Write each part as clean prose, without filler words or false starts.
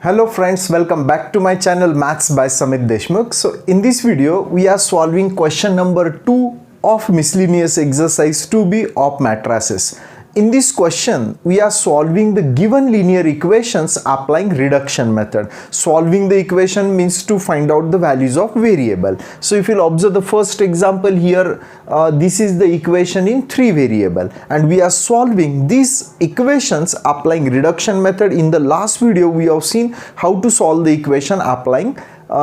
Hello friends, welcome back to my channel Maths by Samit Deshmukh. So in this video, we are solving question number 2 of miscellaneous exercise 2b of matrices. In this question, we are solving the given linear equations applying reduction method. Solving the equation means to find out the values of variable. So if you'll observe the first example here, this is the equation in 3 variable and we are solving these equations applying reduction method. In the last video, we have seen how to solve the equation applying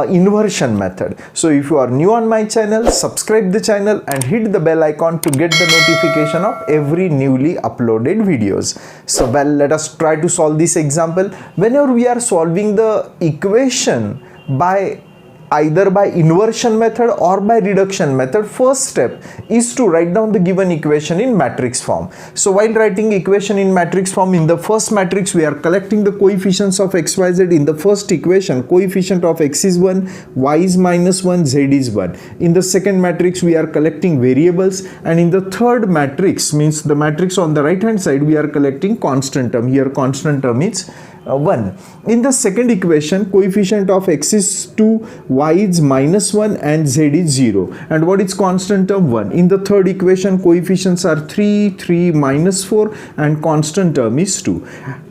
inversion method. So if you are new on my channel, subscribe the channel and hit the bell icon to get the notification of every newly uploaded videos. So well, let us try to solve this example. Whenever we are solving the equation by either by inversion method or by reduction method, first step is to write down the given equation in matrix form. So while writing equation in matrix form, in the first matrix we are collecting the coefficients of x, y, z. In the first equation, coefficient of x is 1, y is -1, z is 1. In the second matrix we are collecting variables, and in the third matrix, means the matrix on the right hand side, we are collecting constant term. Here constant term is 1. In the second equation, coefficient of x is 2, y is -1 and z is 0. And what is constant term? 1. In the third equation, coefficients are 3, 3, -4 and constant term is 2.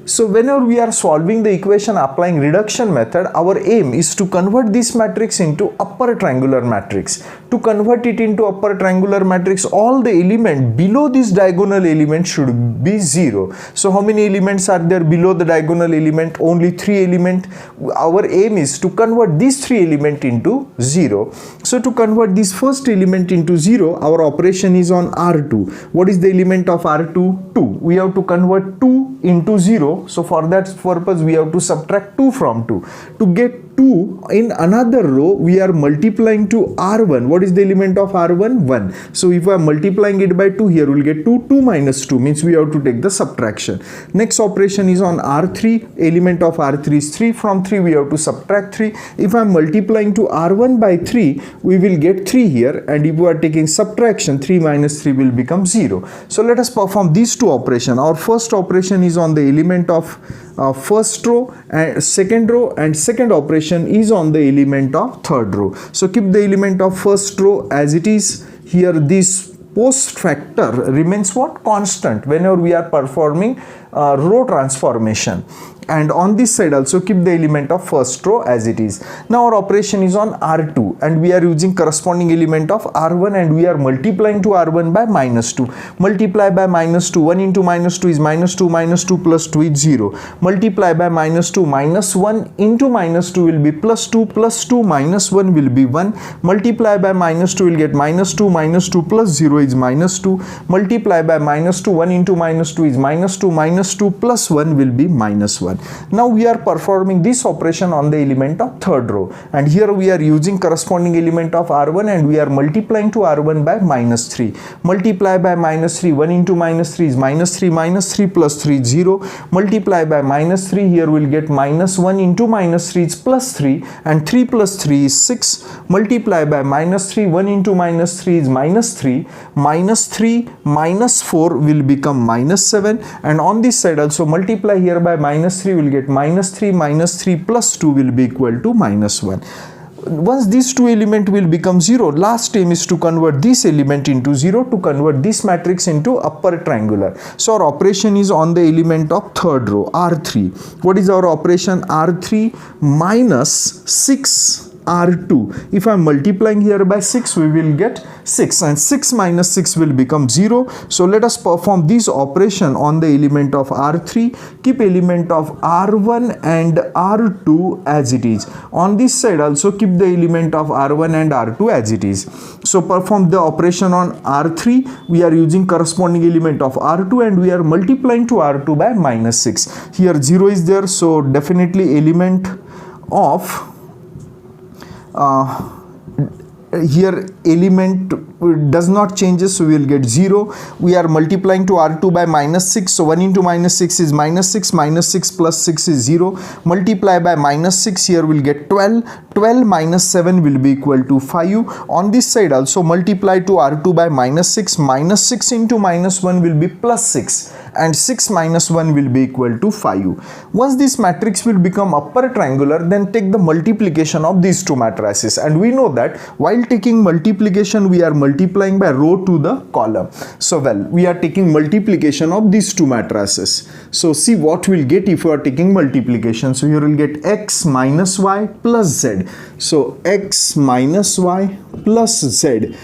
So whenever we are solving the equation applying reduction method, our aim is to convert this matrix into upper triangular matrix. To convert it into upper triangular matrix, all the element below this diagonal element should be 0. So how many elements are there below the diagonal element? Only 3 elements. Our aim is to convert these 3 elements into 0. So to convert this first element into 0, our operation is on R2. What is the element of R2? 2. We have to convert 2 into 0. So for that purpose, we have to subtract 2 from 2. To get 2 in another row, we are multiplying to R1. What is the element of R1? 1. So if I am multiplying it by 2, here we will get 2. 2 minus 2 means we have to take the subtraction. Next operation is on R3. Element of R3 is 3. From 3 we have to subtract 3. If I am multiplying to R1 by 3, we will get 3 here, and if we are taking subtraction, 3 minus 3 will become 0. So let us perform these two operations. Our first operation is on the element of first row and second row, and second operation is on the element of third row. So keep the element of first row as it is. Here this post factor remains what? Constant whenever we are performing row transformation. And on this side also keep the element of first row as it is. Now our operation is on R2 and we are using corresponding element of R1 and we are multiplying to R1 by -2. Multiply by -2. 1 into -2 is -2, -2 plus 2 is 0. Multiply by -2, -1 into -2 will be +2, +2 minus 1 will be 1. Multiply by -2 will get -2, -2 plus 0 is -2. Multiply by -2, 1 into -2 is -2, -2 plus 1 will be -1. Now we are performing this operation on the element of third row, and here we are using corresponding element of R1 and we are multiplying to R1 by -3. Multiply by -3, 1 into -3 is -3, -3 plus 3 is 0. Multiply by -3, here we will get -1 into -3 is +3 and 3 plus 3 is 6. Multiply by -3, 1 into -3 is -3, -3 minus 4 will become -7, and on this side also multiply here by -3 will get -3, -3 plus 2 will be equal to -1. Once these two elements will become 0, last aim is to convert this element into 0, to convert this matrix into upper triangular. So our operation is on the element of third row, R3. What is our operation? R3 minus 6 R2. If I am multiplying here by 6, we will get 6, and 6 minus 6 will become 0. So let us perform this operation on the element of R3. Keep element of R1 and R2 as it is. On this side also keep the element of R1 and R2 as it is. So perform the operation on R3. We are using corresponding element of R2 and we are multiplying to R2 by -6. Here 0 is there, so definitely element of here element does not changes, so we will get 0. We are multiplying to R2 by -6, so 1 into -6 is -6, -6 plus 6 is 0. Multiply by -6, here we will get 12. 12 minus 7 will be equal to 5. On this side also multiply to R2 by -6 into -1 will be +6, and 6 minus 1 will be equal to 5. Once this matrix will become upper triangular, then take the multiplication of these two matrices, and we know that while taking multiplication we are multiplying by row to the column. So well, we are taking multiplication of these two matrices. So see what we'll get if we are taking multiplication. So here we'll get x minus y plus z. So x minus y plus z,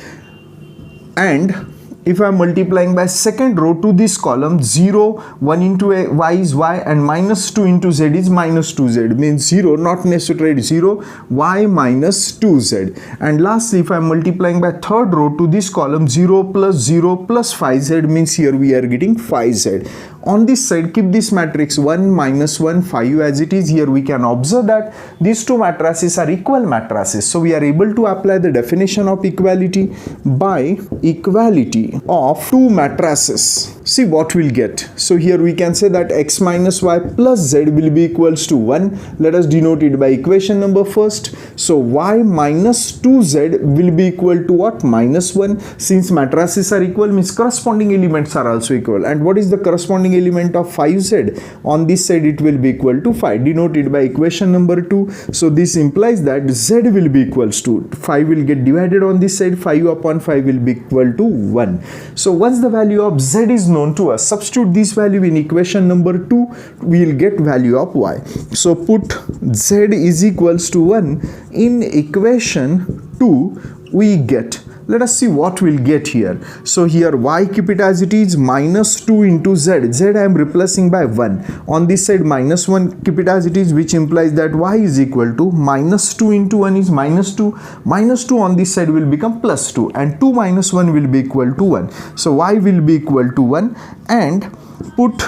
and if I am multiplying by second row to this column, 0, 1 into y is y, and minus 2 into z is minus 2z, means 0, not necessarily 0, y minus 2z. And lastly, if I am multiplying by third row to this column, 0 plus 5z, means here we are getting 5z. On this side, keep this matrix 1 minus 1 5 as it is. Here we can observe that these two matrices are equal matrices. So we are able to apply the definition of equality by equality of two matrices. See what we'll get. So here we can say that x minus y plus z will be equals to 1. Let us denote it by equation number first. So y minus 2z will be equal to what? Minus 1. Since matrices are equal, means corresponding elements are also equal. And what is the corresponding element of 5z? On this side it will be equal to 5, denoted by equation number 2. So this implies that z will be equals to 5 will get divided on this side, 5 upon 5 will be equal to 1. So once the value of z is known to us, substitute this value in equation number 2, we will get value of y. So put z is equals to 1 in equation 2, we get, let us see what we'll get here. So here y, keep it as it is, minus 2 into z. Z I am replacing by 1. On this side minus 1, keep it as it is, which implies that y is equal to minus 2 into 1 is minus 2. Minus 2 on this side will become plus 2, and 2 minus 1 will be equal to 1. So y will be equal to 1, and put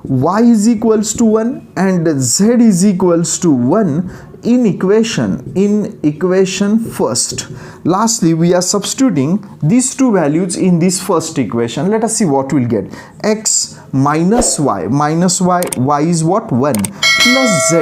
y is equals to 1 and z is equals to 1 in equation first. Lastly, we are substituting these two values in this first equation. Let us see what we'll get. X minus y, y is what? 1, plus z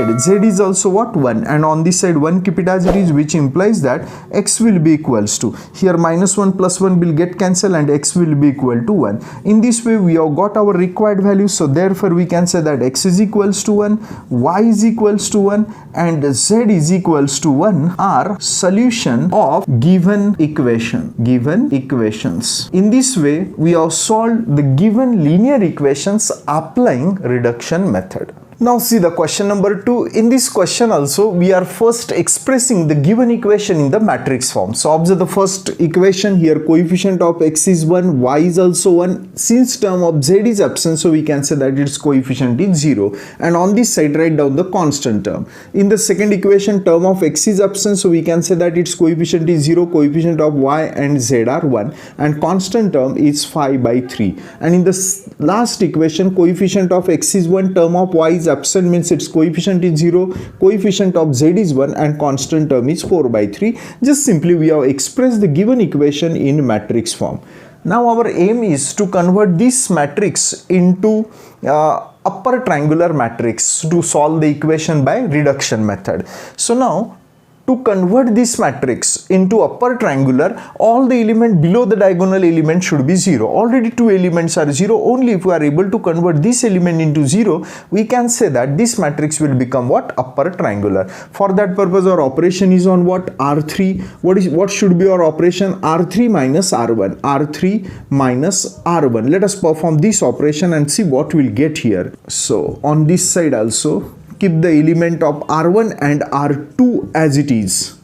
is also what? 1, and on this side 1, keep it as it is, which implies that x will be equals to, here minus 1 plus 1 will get cancelled and x will be equal to 1. In this way we have got our required value. So therefore we can say that x is equals to 1, y is equals to 1, and z is equals to 1 are solution of given equations. In this way we have solved the given linear equations applying reduction method. Now see the question number 2. In this question also we are first expressing the given equation in the matrix form. So observe the first equation here, coefficient of x is 1, y is also 1. Since term of z is absent, so we can say that its coefficient is 0, and on this side write down the constant term. In the second equation, term of x is absent, so we can say that its coefficient is 0, coefficient of y and z are 1, and constant term is 5 by 3. And in the last equation, coefficient of x is 1, term of y is absent, means its coefficient is 0, coefficient of z is 1, and constant term is 4 by 3. Just simply we have expressed the given equation in matrix form. Now our aim is to convert this matrix into upper triangular matrix to solve the equation by reduction method. So now to convert this matrix into upper triangular, all the element below the diagonal element should be 0. Already two elements are 0. Only if we are able to convert this element into 0, we can say that this matrix will become what? Upper triangular. For that purpose our operation is on what? R3. What should be our operation? R3 minus R1. R3 minus R1. Let us perform this operation and see what we'll get here. So on this side also, keep the element of R1 and R2 as it is.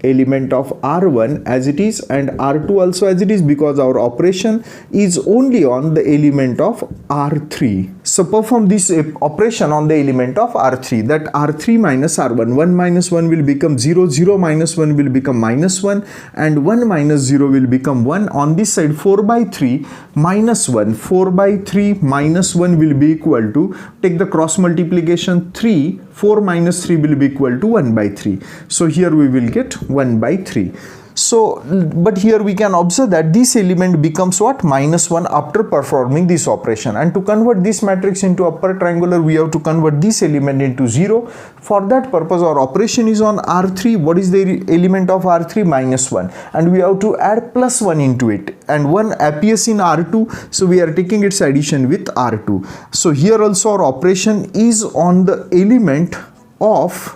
Element of R1 as it is and R2 also as it is, because our operation is only on the element of R3. So perform this operation on the element of R3, that R3 minus R1, 1 minus 1 will become 0, 0 minus 1 will become minus 1, and 1 minus 0 will become 1. On this side 4 by 3 minus 1, 4 by 3 minus 1 will be equal to, take the cross multiplication, 4 minus 3 will be equal to 1 by 3. So here we will get 1 by 3. So but here we can observe that this element becomes what, -1 after performing this operation. And to convert this matrix into upper triangular, we have to convert this element into 0. For that purpose our operation is on R3. What is the element of R3? -1, and we have to add +1 into it, and 1 appears in R2, so we are taking its addition with R2. So here also our operation is on the element of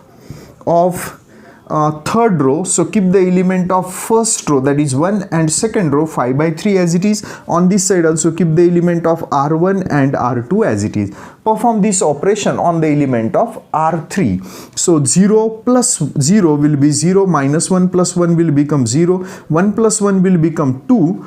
third row, so keep the element of first row, that is 1, and second row 5/3 as it is. On this side also keep the element of R1 and R2 as it is. Perform this operation on the element of R3. So 0 plus 0 will be 0, -1 plus 1 will become 0, 1 plus 1 will become 2.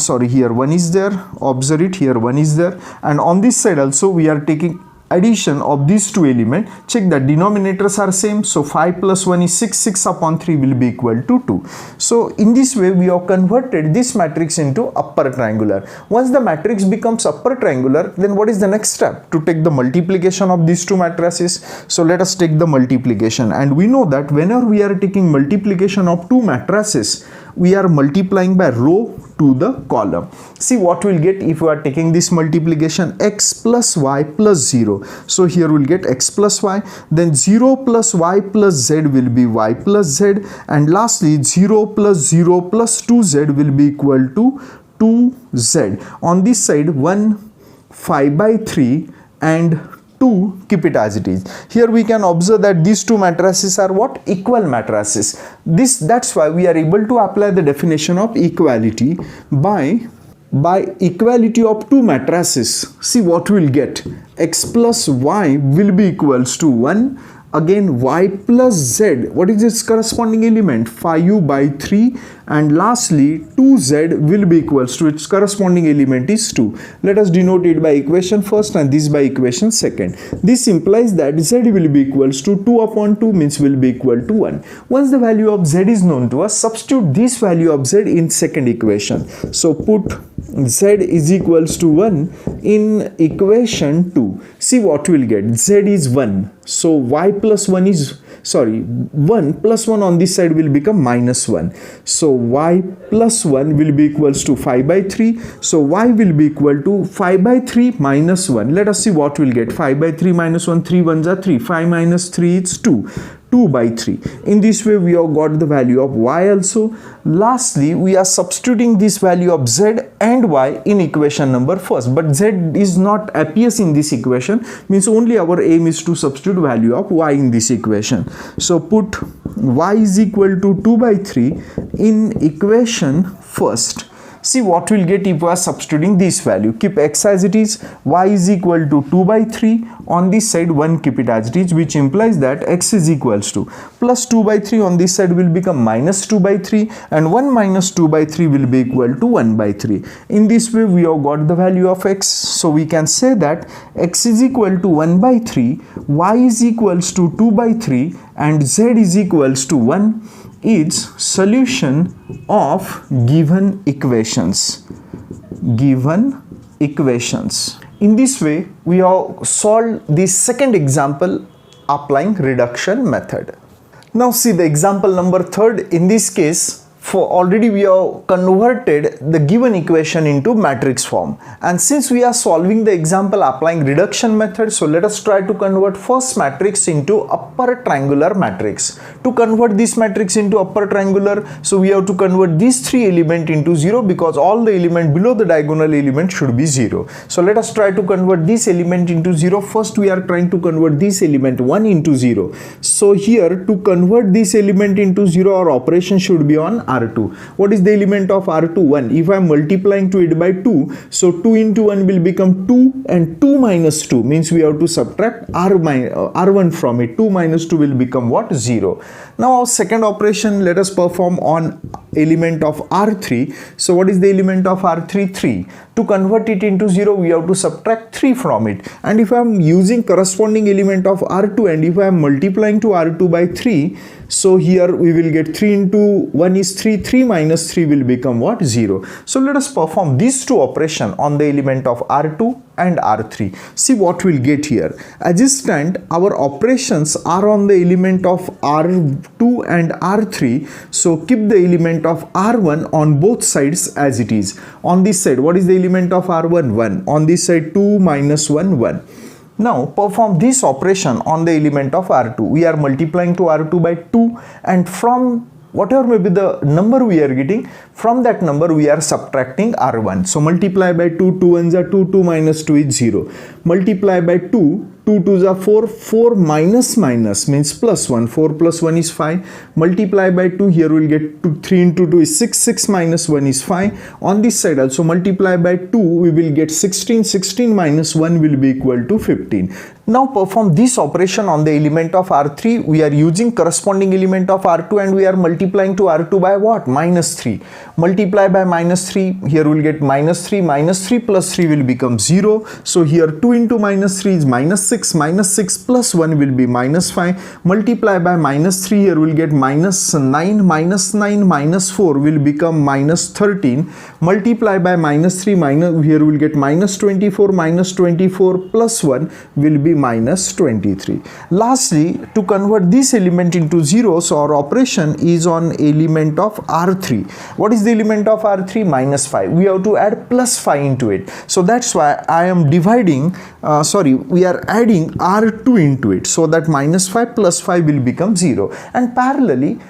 Sorry, here 1 is there, observe it, here 1 is there, and on this side also we are taking addition of these two elements. Check that denominators are same, so 5 plus 1 is 6, 6 upon 3 will be equal to 2. So in this way we have converted this matrix into upper triangular. Once the matrix becomes upper triangular, then what is the next step? To take the multiplication of these two matrices. So let us take the multiplication, and we know that whenever we are taking multiplication of two matrices, we are multiplying by row to the column. See what we'll get if we are taking this multiplication: x plus y plus 0. So here we'll get x plus y, then 0 plus y plus z will be y plus z, and lastly 0 plus 0 plus 2z will be equal to 2z. On this side 1 5/3 and 2, keep it as it is. Here we can observe that these two matrices are what? Equal matrices. That's why we are able to apply the definition of equality by equality of two matrices. See what we'll get: x plus y will be equals to 1. Again y plus z, what is its corresponding element? 5/3, and lastly 2z will be equals to its corresponding element is 2. Let us denote it by equation first and this by equation second. This implies that z will be equals to 2 upon 2, means will be equal to 1. Once the value of z is known to us, substitute this value of z in second equation. So put z is equals to 1 in equation 2. See what we'll get: z is 1, so y plus 1 is, sorry, 1 plus 1 on this side will become -1. So y plus 1 will be equals to 5/3. So y will be equal to 5/3 minus 1. Let us see what we'll get. 5/3 minus 1, 3 ones are 3. 5 minus 3 is 2. 2/3. In this way we have got the value of y also. Lastly, we are substituting this value of z and y in equation number first, but z is not appears in this equation, means only our aim is to substitute value of y in this equation. So put y is equal to 2/3 in equation first. See what we'll get if we are substituting this value. Keep x as it is, y is equal to 2/3. On this side 1, keep it as it is, which implies that x is equals to plus 2/3 on this side will become minus 2/3, and 1 minus 2/3 will be equal to 1/3. In this way we have got the value of x. So we can say that x is equal to 1/3, y is equals to 2/3, and z is equals to 1 is solution of given equations. In this way we have solved the second example applying reduction method. Now see the example number 3rd. In this case, for already we have converted the given equation into matrix form, and since we are solving the example applying reduction method, so let us try to convert first matrix into upper triangular matrix. To convert this matrix into upper triangular, so we have to convert these three elements into 0, because all the element below the diagonal element should be 0. So let us try to convert this element into 0. First we are trying to convert this element 1 into 0. So here to convert this element into 0, our operation should be on R2. What is the element of R2? 1. If I am multiplying to it by 2, so 2 into 1 will become 2, and 2 minus 2 means we have to subtract R1 from it. 2 minus 2 will become what? 0. Now our second operation, let us perform on element of R3. So what is the element of R3? 3. To convert it into 0, we have to subtract 3 from it. And if I am using corresponding element of R2, and if I am multiplying to R2 by 3, so here we will get 3 into 1 is 3. 3 minus 3 will become what? 0. So let us perform these two operations on the element of R2 and R3. See what we'll get here. As it stand, our operations are on the element of R2 and R3. So keep the element of R1 on both sides as it is. On this side, what is the element of R1? 1. On this side, 2 minus 1, 1. Now perform this operation on the element of R2. We are multiplying to R2 by 2, and from whatever may be the number we are getting, from that number we are subtracting R1. So multiply by 2, 2 ones are 2, 2 minus 2 is 0. Multiply by 2, 2 twos are 4, 4 minus minus means plus 1, 4 plus 1 is 5. Multiply by 2, here we will get 2, 3 into 2 is 6, 6 minus 1 is 5. On this side also multiply by 2, we will get 16, 16 minus 1 will be equal to 15. Now perform this operation on the element of R3. We are using corresponding element of R2 and we are multiplying to R2 by what? Minus 3. Multiply by minus 3, here we will get minus 3, minus 3 plus 3 will become 0. So here 2 into minus 3 is minus 6, minus 6 plus 1 will be minus 5. Multiply by minus 3, here we will get minus 9, minus 9 minus 4 will become minus 13. Multiply by minus 3, here we will get minus 24, minus 24 plus 1 will be minus 23. Lastly, to convert this element into 0, so our operation is on element of R3. What is the element of R3? Minus 5. We have to add plus 5 into it. So that's why I am dividing, we are adding R2 into it, so that minus 5 plus 5 will become 0. And parallelly,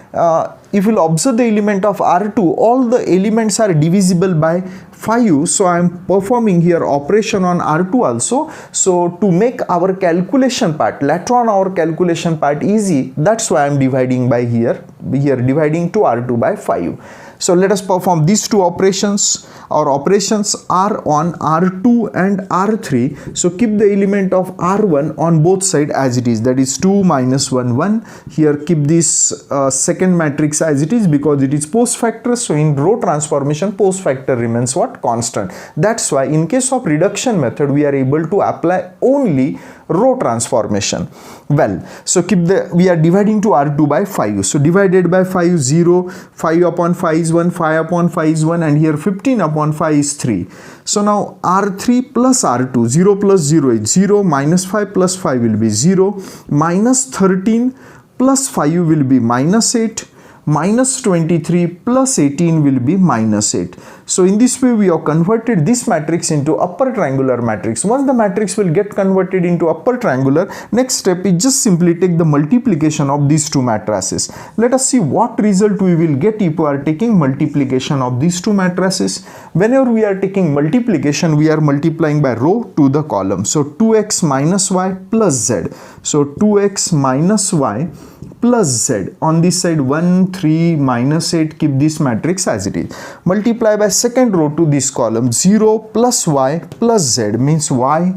if you will observe the element of R2, all the elements are divisible by 5. So I am performing here operation on R2 also. So to make our calculation part, later on our calculation part easy, that's why I am dividing by here dividing to R2 by 5. So let us perform these two operations. Our operations are on R2 and R3. So keep the element of R1 on both sides as it is. That is 2 minus 1, 1. Here keep this second matrix as it is because it is post factor. So in row transformation, post factor remains what? Constant. That's why in case of reduction method, we are able to apply only row transformation. Well, so we are dividing to R2 by 5. So divided by 5, 0, 5 upon 5 is 1, 5 upon 5 is 1, and here 15 upon 5 is 3. So now R3 plus R2, 0 plus 0 is 0, minus 5 plus 5 will be 0, minus 13 plus 5 will be minus 8, minus 23 plus 18 will be minus 8. So in this way we have converted this matrix into upper triangular matrix. Once the matrix will get converted into upper triangular, next step is just simply take the multiplication of these two matrices. Let us see what result we will get if we are taking multiplication of these two matrices. Whenever we are taking multiplication, we are multiplying by row to the column. So 2x minus y plus z. So 2x minus y plus z. On this side 1, 3, minus 8, keep this matrix as it is. Multiply by second row to this column, 0 plus y plus z means y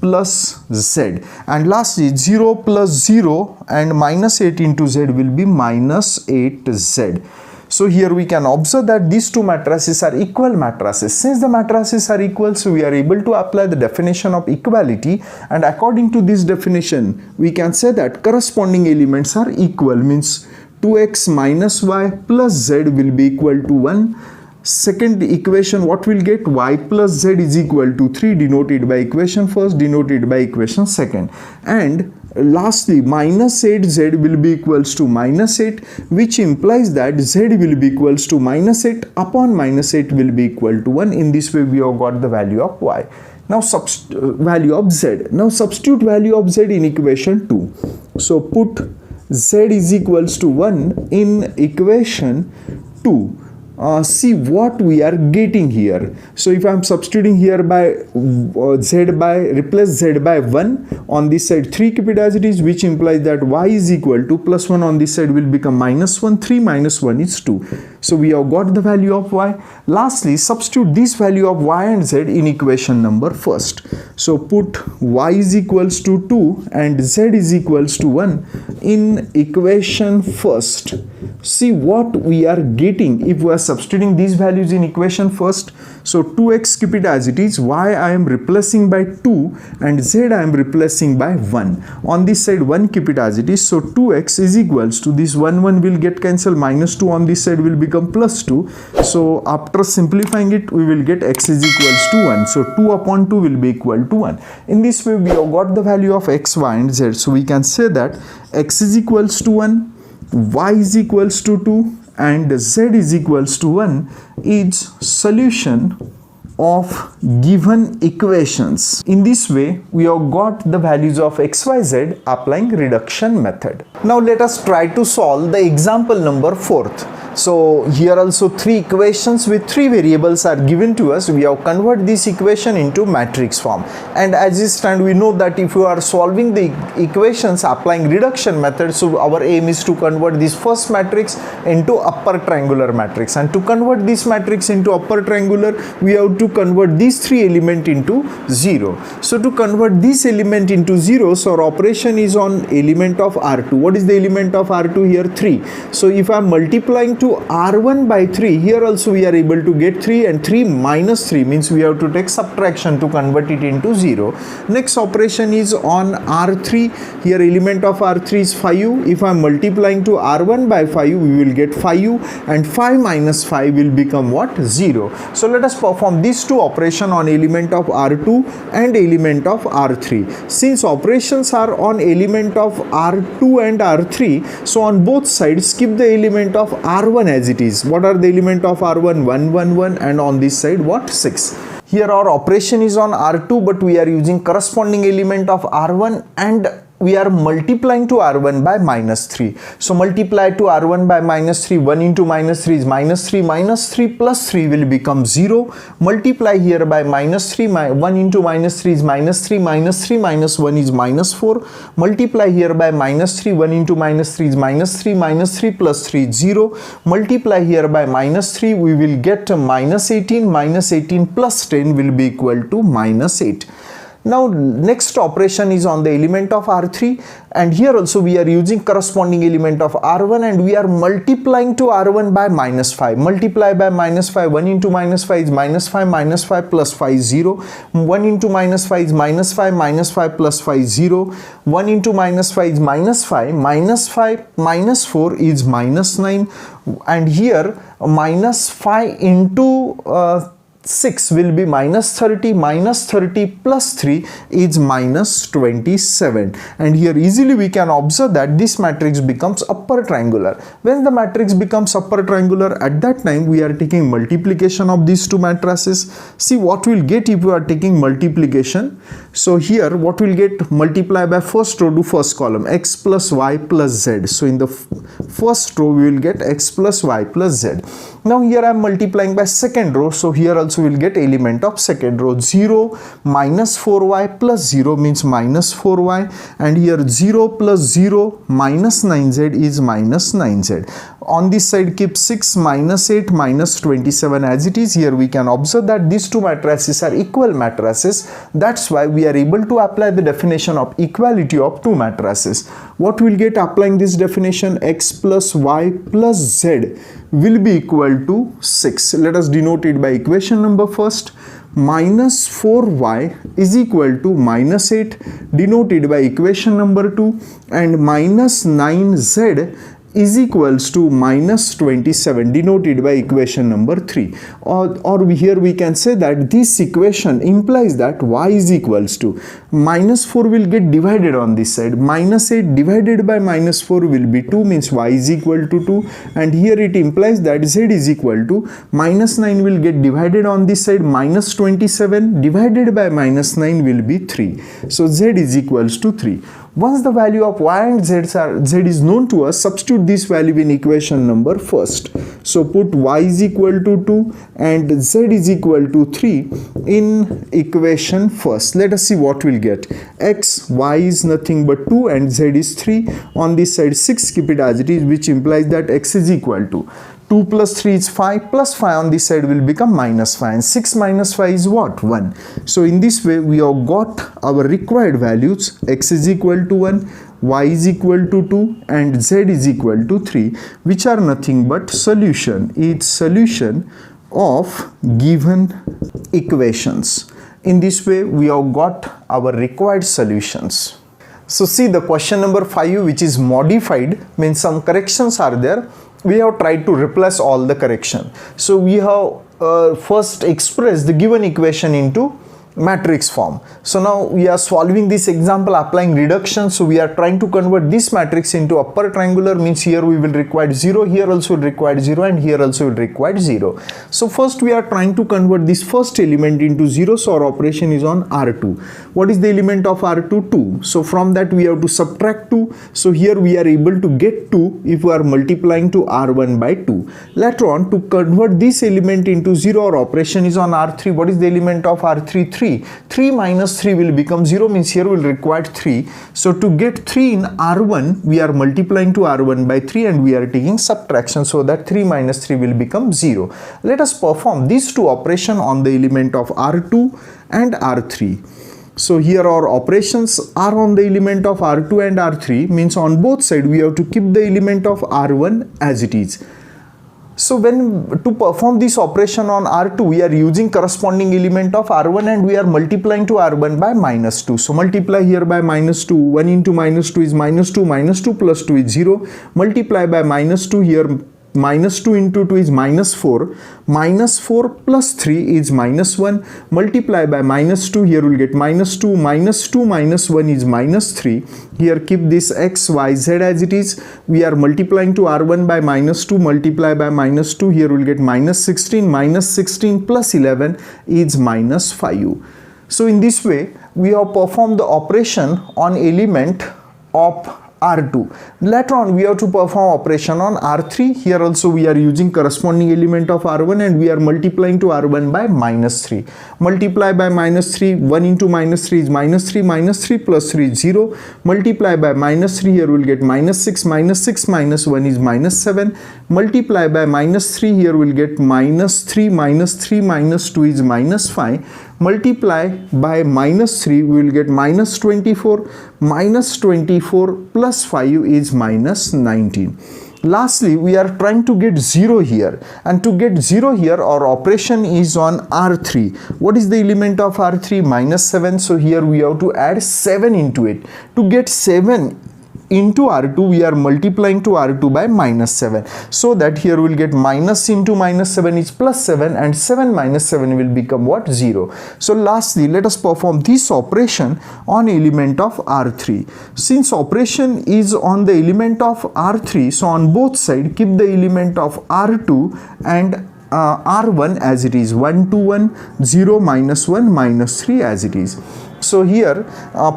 plus z. And lastly 0 plus 0 and minus 8 into z will be minus 8z. So here we can observe that these two matrices are equal matrices. Since the matrices are equal, so we are able to apply the definition of equality, and according to this definition we can say that corresponding elements are equal, means 2x minus y plus z will be equal to 1. Second equation, what we'll get? Y plus z is equal to 3, denoted by equation first, denoted by equation second. And lastly, minus 8z will be equals to minus 8, which implies that z will be equals to minus 8 upon minus 8 will be equal to 1. In this way we have got the value of y. Now value of z. Now substitute value of z in equation 2. So put z is equals to 1 in equation 2. See what we are getting here. So if I am substituting here by replace z by 1, on this side 3 keep it as it is, which implies that y is equal to plus 1 on this side will become minus 1, 3 minus 1 is 2. So we have got the value of y. Lastly, substitute this value of y and z in equation number first. So put y is equals to 2 and z is equals to 1 in equation first. see what we are getting if we are substituting these values in equation first. So 2x, keep it as it is, y I am replacing by 2 and z I am replacing by 1. On this side 1, keep it as it is. So 2x is equals to this 1 will get cancelled, minus 2 on this side will become plus 2. So after simplifying it, we will get x is equals to 1. So 2 upon 2 will be equal to 1. In this way we have got the value of x, y and z. So we can say that x is equals to 1, y is equals to 2 and z is equals to 1 is solution of given equations. In this way we have got the values of x, y, z applying reduction method. Now let us try to solve the example number 4th. So here also 3 equations with 3 variables are given to us. We have converted this equation into matrix form, and as is stand we know that if you are solving the equations applying reduction method, so our aim is to convert this first matrix into upper triangular matrix, and to convert this matrix into upper triangular we have to convert these 3 elements into 0. So to convert this element into 0, so our operation is on element of R2. What is the element of R2 here? 3. So if I am multiplying to R1 by 3, here also we are able to get 3, and 3 minus 3 means we have to take subtraction to convert it into 0. Next operation is on R3. Here element of R3 is 5. If I am multiplying to R1 by 5, we will get 5, and 5 minus 5 will become what? 0. So let us perform these 2 operations on element of R2 and element of R3. Since operations are on element of R2 and R3, so on both sides keep the element of R1 as it is. What are the element of R1? 1, 1, 1, and on this side what? 6. Here our operation is on R2, but we are using corresponding element of R1 and we are multiplying to R1 by minus 3. So multiply to R1 by minus 3, 1 into minus 3 is minus 3, minus 3 plus 3 will become 0. Multiply here by minus 3, 1 into minus 3 is minus 3, minus 3 minus 1 is minus 4. Multiply here by minus 3, 1 into minus 3 is minus 3, minus 3 plus 3 is 0. Multiply here by minus 3, we will get minus 18, minus 18 plus 10 will be equal to minus 8. Now next operation is on the element of R3, and here also we are using corresponding element of R1 and we are multiplying to R1 by minus 5. Multiply by minus 5, 1 into minus 5 is minus 5, minus 5 plus 5 is 0. 1 into minus 5 is minus 5, minus 5 plus 5 is 0. 1 into minus 5 is minus 5, minus 5 minus 4 is minus 9, and here minus 5 into 6 will be minus 30, minus 30 plus 3 is minus 27, and here easily we can observe that this matrix becomes upper triangular. When the matrix becomes upper triangular, at that time we are taking multiplication of these 2 matrices. See what we'll get if we are taking multiplication. So here what we'll get, multiply by first row to first column, x plus y plus z. So in the first row we will get x plus y plus z. Now here I am multiplying by second row, so here also we will get element of second row. 0 minus 4y plus 0 means minus 4y, and here 0 plus 0 minus 9z is minus 9z. On this side keep 6 minus 8 minus 27 as it is. Here we can observe that these 2 matrices are equal matrices. That's why we are able to apply the definition of equality of 2 matrices. What will get applying this definition? X plus y plus z will be equal to 6. Let us denote it by equation number first. Minus 4y is equal to minus 8 denoted by equation number 2, and minus 9z is equals to minus 27 denoted by equation number 3, or here we can say that this equation implies that y is equals to minus 4 will get divided on this side, minus 8 divided by minus 4 will be 2 means y is equal to 2, and here it implies that z is equal to minus 9 will get divided on this side, minus 27 divided by minus 9 will be 3, so z is equals to 3. Once the value of y and z is known to us, substitute this value in equation number first. So put y is equal to 2 and z is equal to 3 in equation first. Let us see what we'll get. X, y is nothing but 2 and z is 3. On this side 6, keep it as it is, which implies that x is equal to 2 plus 3 is 5, plus 5 on this side will become minus 5, and 6 minus 5 is what? 1. So in this way we have got our required values. X is equal to 1, y is equal to 2 and z is equal to 3, which are nothing but solution. It's solution of given equations. In this way we have got our required solutions. So see the question number 5, which is modified, means some corrections are there. We have tried to replace all the correction. So we have first expressed the given equation into matrix form. So now we are solving this example applying reduction. So we are trying to convert this matrix into upper triangular, means here we will require 0, here also will require 0, and here also will require 0. So first we are trying to convert this first element into 0. So our operation is on R2. What is the element of R2? 2. So from that we have to subtract 2. So here we are able to get 2 if we are multiplying to R1 by 2. Later on, to convert this element into 0, our operation is on R3. What is the element of R3? 3. 3 minus 3 will become 0, means here will require 3. So to get 3 in R1, we are multiplying to R1 by 3 and we are taking subtraction, so that 3 minus 3 will become 0. Let us perform these two operations on the element of R2 and R3. So here our operations are on the element of R2 and R3, means on both sides we have to keep the element of R1 as it is. So when to perform this operation on R2, we are using corresponding element of R1 and we are multiplying to R1 by minus 2. So multiply here by minus 2. 1 into minus 2 is minus 2. Minus 2 plus 2 is 0. Multiply by minus 2 here. Minus 2 into 2 is minus 4. Minus 4 plus 3 is minus 1. Multiply by minus 2. Here we will get minus 2. Minus 2 minus 1 is minus 3. Here keep this x, y, z as it is. We are multiplying to R1 by minus 2. Multiply by minus 2. Here we will get minus 16. Minus 16 plus 11 is minus 5. So in this way, we have performed the operation on element of R2. Later on we have to perform operation on R3. Here also we are using corresponding element of R1 and we are multiplying to R1 by minus 3. Multiply by minus 3. 1 into minus 3 is minus 3. Minus 3 plus 3 is 0. Multiply by minus 3. Here we will get minus 6. Minus 6 minus 1 is minus 7. Multiply by minus 3. Here we will get minus 3. Minus 3 minus 2 is minus 5. Multiply by minus 3, we will get minus 24. Minus 24 plus 5 is minus 19. Lastly, we are trying to get 0 here, and to get 0 here our operation is on R3. What is the element of R3? Minus 7. So here we have to add 7 into it. To get 7 into R2, we are multiplying to R2 by minus 7, so that here we will get minus into minus 7 is plus 7 and 7 minus 7 will become what? 0. So lastly, let us perform this operation on element of R3. Since operation is on the element of R3, so on both sides keep the element of R2 and R1 as it is. 1 to 1, 0 minus 1 minus 3 as it is. So here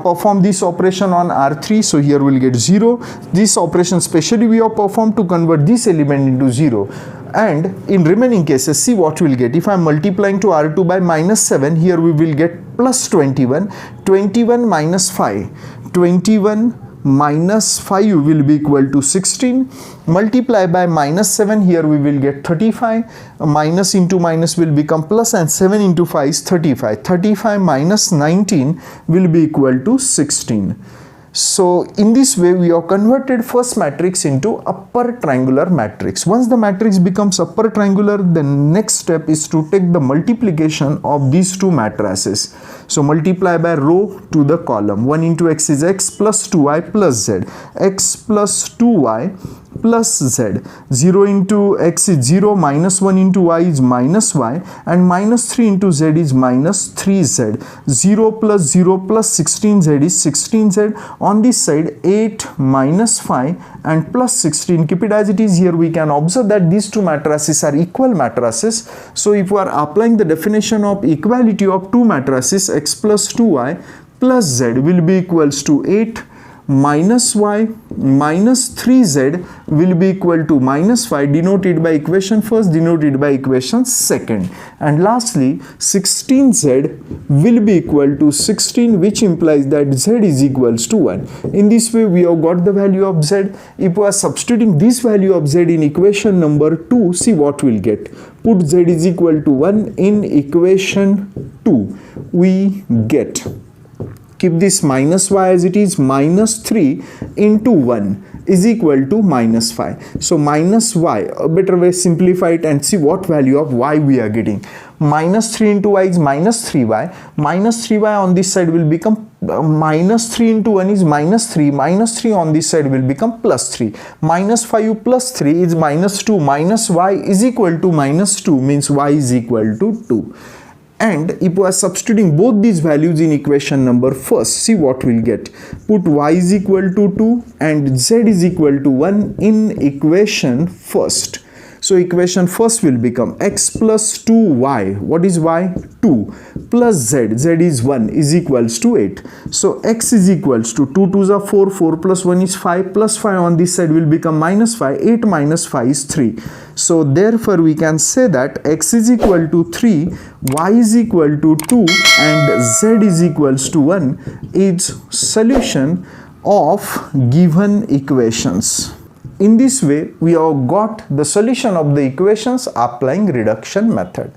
perform this operation on R3. So here we will get 0. This operation specially we have performed to convert this element into 0. And in remaining cases, see what we will get. If I am multiplying to R2 by minus 7, here we will get plus 21. 21 minus 5. 21 minus 5 will be equal to 16. Multiply by minus 7, here we will get 35. Minus into minus will become plus, and 7 into 5 is 35. 35 minus 19 will be equal to 16. So in this way we have converted first matrix into upper triangular matrix. Once the matrix becomes upper triangular, the next step is to take the multiplication of these two matrices. So multiply by row to the column. 1 into x is x plus 2y plus z. X plus 2y plus z. 0 into x is 0, minus 1 into y is minus y, and minus 3 into z is minus 3z. 0 plus 0 plus 16z is 16z. On this side 8 minus 5 and plus 16, keep it as it is. Here we can observe that these two matrices are equal matrices. So if we are applying the definition of equality of two matrices, x plus 2y plus z will be equals to 8 minus y minus 3z will be equal to minus 5, denoted by equation first, denoted by equation second. And lastly 16z will be equal to 16, which implies that z is equals to 1. In this way we have got the value of z. If we are substituting this value of z in equation number 2, see what we will get. Put z is equal to 1 in equation 2. We get keep this minus y as it is, minus 3 into 1 is equal to minus 5. So minus y, a better way simplify it and see what value of y we are getting. Minus 3 into y is minus 3y. Minus 3y on this side will become minus 3 into 1 is minus 3. Minus 3 on this side will become plus 3. Minus 5 plus 3 is minus 2. Minus y is equal to minus 2, means y is equal to 2. And if we are substituting both these values in equation number first, see what we'll get. Put y is equal to 2 and z is equal to 1 in equation first. So equation first will become x plus 2y. What is y? 2 plus z. Z is 1 is equals to 8. So x is equals to 2 2s are 4, 4 plus 1 is 5, plus 5 on this side will become minus 5. 8 minus 5 is 3. So therefore we can say that x is equal to 3, y is equal to 2 and z is equals to 1 is solution of given equations. In this way, we have got the solution of the equations applying reduction method.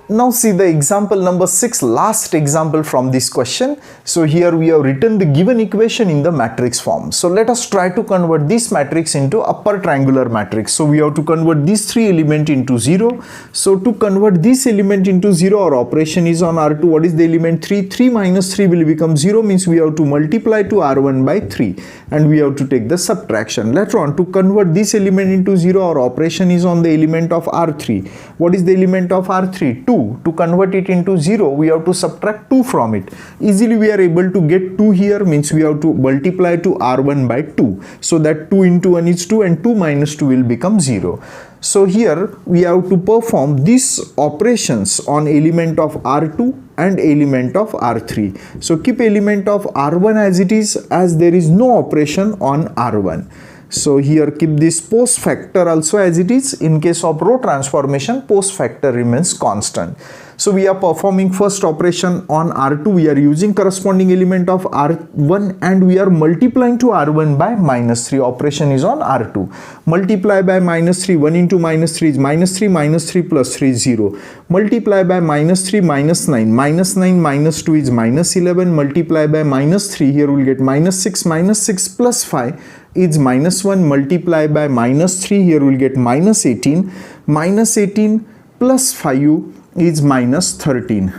Now see the example number 6, last example from this question. So here we have written the given equation in the matrix form. So let us try to convert this matrix into upper triangular matrix. So we have to convert these three elements into 0. So to convert this element into 0, our operation is on R2. What is the element 3? 3 minus 3 will become 0, means we have to multiply to R1 by 3 and we have to take the subtraction. Later on, to convert this element into 0, our operation is on the element of R3. What is the element of R3? 2. To convert it into 0, we have to subtract 2 from it. Easily we are able to get 2 here, means we have to multiply to R1 by 2. So that 2 into 1 is 2 and 2 minus 2 will become 0. So here we have to perform these operations on element of R2 and element of R3. So keep element of R1 as it is, as there is no operation on R1. So here keep this post factor also as it is. In case of row transformation, post factor remains constant. So we are performing first operation on R2. We are using corresponding element of R1 and we are multiplying to R1 by minus 3. Operation is on R2. Multiply by minus 3. 1 into minus 3 is minus 3. Minus 3 plus 3 is 0. Multiply by minus 3, minus 9. Minus 9 minus 2 is minus 11. Multiply by minus 3. Here we will get minus 6. Minus 6 plus 5 is minus 1. Multiply by minus 3. Here we will get minus 18. Minus 18 plus 5 is minus 13.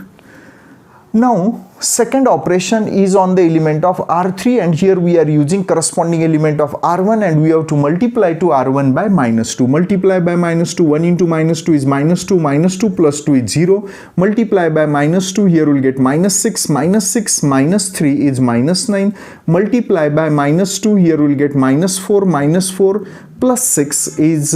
Now second operation is on the element of R3 and here we are using corresponding element of R1 and we have to multiply to R1 by minus 2. Multiply by minus 2. 1 into minus 2 is minus 2. Minus 2 plus 2 is 0. Multiply by minus 2. Here we will get minus 6. Minus 6 minus 3 is minus 9. Multiply by minus 2. Here we will get minus 4. Minus 4 plus 6 is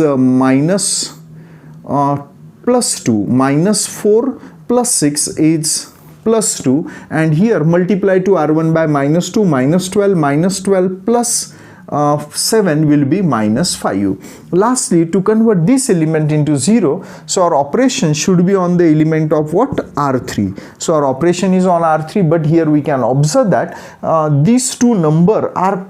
plus 2. Minus 4 plus 6 is plus 2 and here multiply to R1 by minus 2. Minus 12. Minus 12 plus 7 will be minus 5. Lastly, to convert this element into 0, so our operation should be on the element of what? R3. So our operation is on R3, but here we can observe that these two number are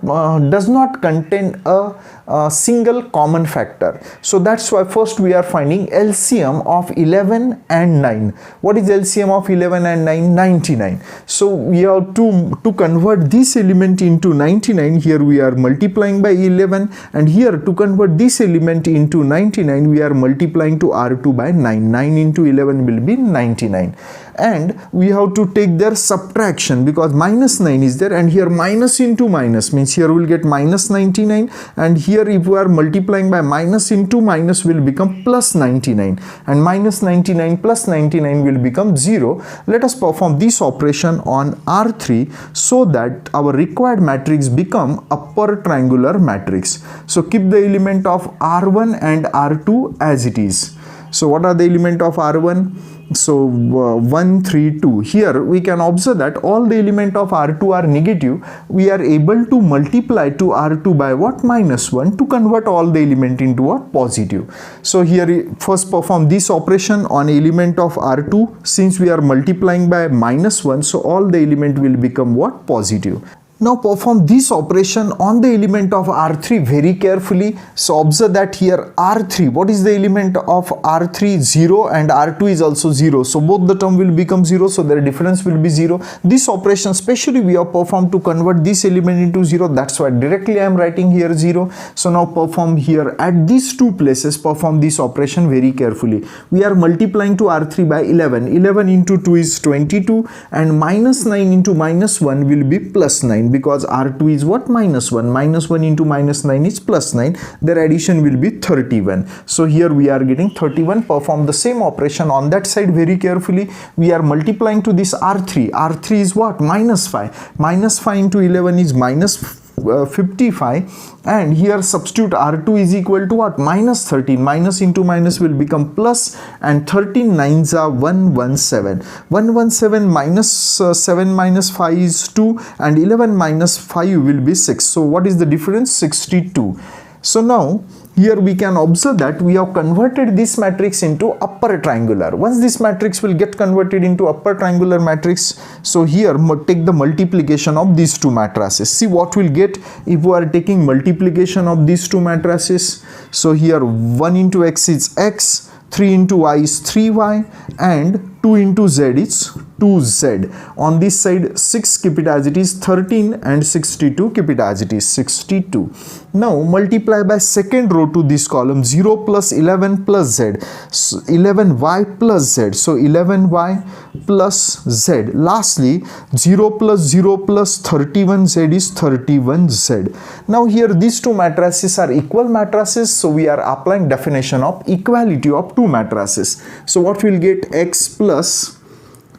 does not contain a single common factor. So that's why first we are finding LCM of 11 and 9. What is LCM of 11 and 9? 99. So we have to convert this element into 99. Here we are multiplying by 11 and here to convert this element into 99 we are multiplying to R2 by 9. 9 into 11 will be 99. And we have to take their subtraction because minus 9 is there and here minus into minus means here we will get minus 99 and here if we are multiplying by minus into minus will become plus 99 and minus 99 plus 99 will become 0. Let us perform this operation on R3 so that our required matrix become upper triangular matrix. So keep the element of R1 and R2 as it is. So what are the element of R1? So 1, 3, 2. Here we can observe that all the element of R2 are negative. We are able to multiply to R2 by what? Minus 1 to convert all the element into what? Positive. So here first perform this operation on element of R2. Since we are multiplying by minus 1, so all the element will become what? Positive. Now perform this operation on the element of R3 very carefully. So observe that here R3, what is the element of R3? 0, and R2 is also 0. So both the term will become 0, so their difference will be 0. This operation especially we have performed to convert this element into 0. That's why directly I am writing here 0. So now perform here at these two places, perform this operation very carefully. We are multiplying to R3 by 11. 11 into 2 is 22, and minus 9 into minus 1 will be plus 9, because R2 is what? Minus 1. Minus 1 into minus 9 is plus 9. Their addition will be 31. So here we are getting 31. Perform the same operation on that side very carefully. We are multiplying to this R3. R3 is what? Minus 5. Minus 5 into 11 is minus 55, and here substitute R2 is equal to what? Minus 13. Minus into minus will become plus, and 13 9s are 117. 117 minus 7 minus 5 is 2, and 11 minus 5 will be 6. So what is the difference? 62. So now here we can observe that we have converted this matrix into upper triangular. Once this matrix will get converted into upper triangular matrix, so here take the multiplication of these two matrices. See what we'll get if we are taking multiplication of these two matrices. So here 1 into x is x, 3 into y is 3y, and 2 into z is 2z. On this side 6, keep it as it is 13, and 62, keep it as it is 62. Now multiply by second row to this column. 0 plus 11 plus z, so 11y plus z, so 11y plus z. Lastly 0 plus 0 plus 31z is 31z. Now here these two matrices are equal matrices, so we are applying definition of equality of two matrices. So what we'll get? X plus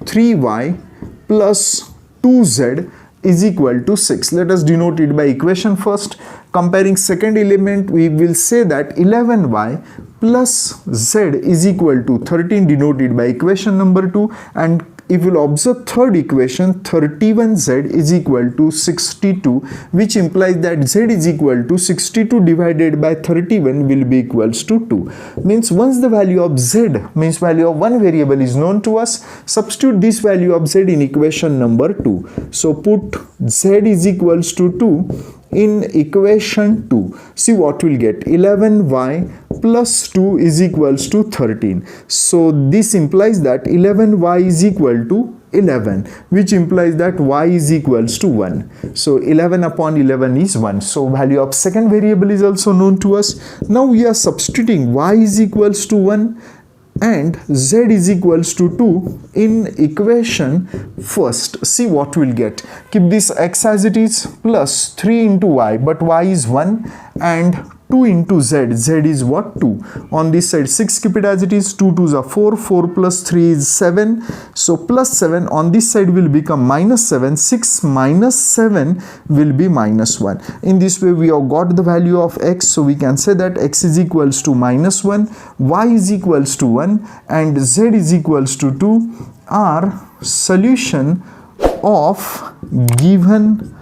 3y plus 2z is equal to 6. Let us denote it by equation first. Comparing second element, we will say that 11y plus z is equal to 13, denoted by equation number 2, and if you will observe third equation, 31z is equal to 62, which implies that z is equal to 62 divided by 31 will be equals to 2. Means once the value of z, means value of one variable, is known to us, substitute this value of z in equation number 2. So put z is equals to 2 in equation 2. See what we'll get? 11y plus 2 is equals to 13. So this implies that 11y is equal to 11, which implies that y is equals to 1. So 11 upon 11 is 1. So value of second variable is also known to us. Now we are substituting y is equals to 1 and z is equals to 2 in equation first. See what we'll get. Keep this x as it is, plus 3 into y, but y is 1, and 2 into z, z is what? 2. On this side 6, keep it as it is, 2 2s are 4, 4 plus 3 is 7, so plus 7. On this side will become minus 7, 6 minus 7 will be minus 1. In this way we have got the value of x, so we can say that x is equals to minus 1, y is equals to 1, and z is equals to 2 are solution of given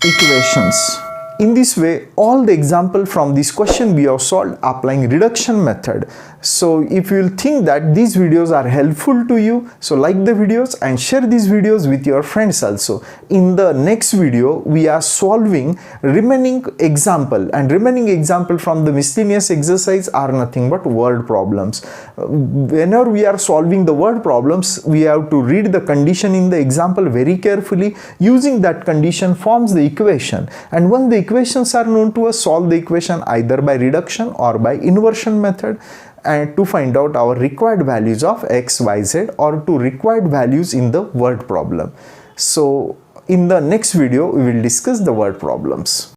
equations. In this way, all the example from this question we have solved applying reduction method. So if you will think that these videos are helpful to you, so like the videos and share these videos with your friends also. In the next video, we are solving remaining example, and remaining example from the miscellaneous exercise are nothing but word problems. Whenever we are solving the word problems, we have to read the condition in the example very carefully. Using that condition forms the equation, and once the equations are known to us, solve the equation either by reduction or by inversion method, and to find out our required values of x, y, z, or to required values in the word problem. So in the next video we will discuss the word problems.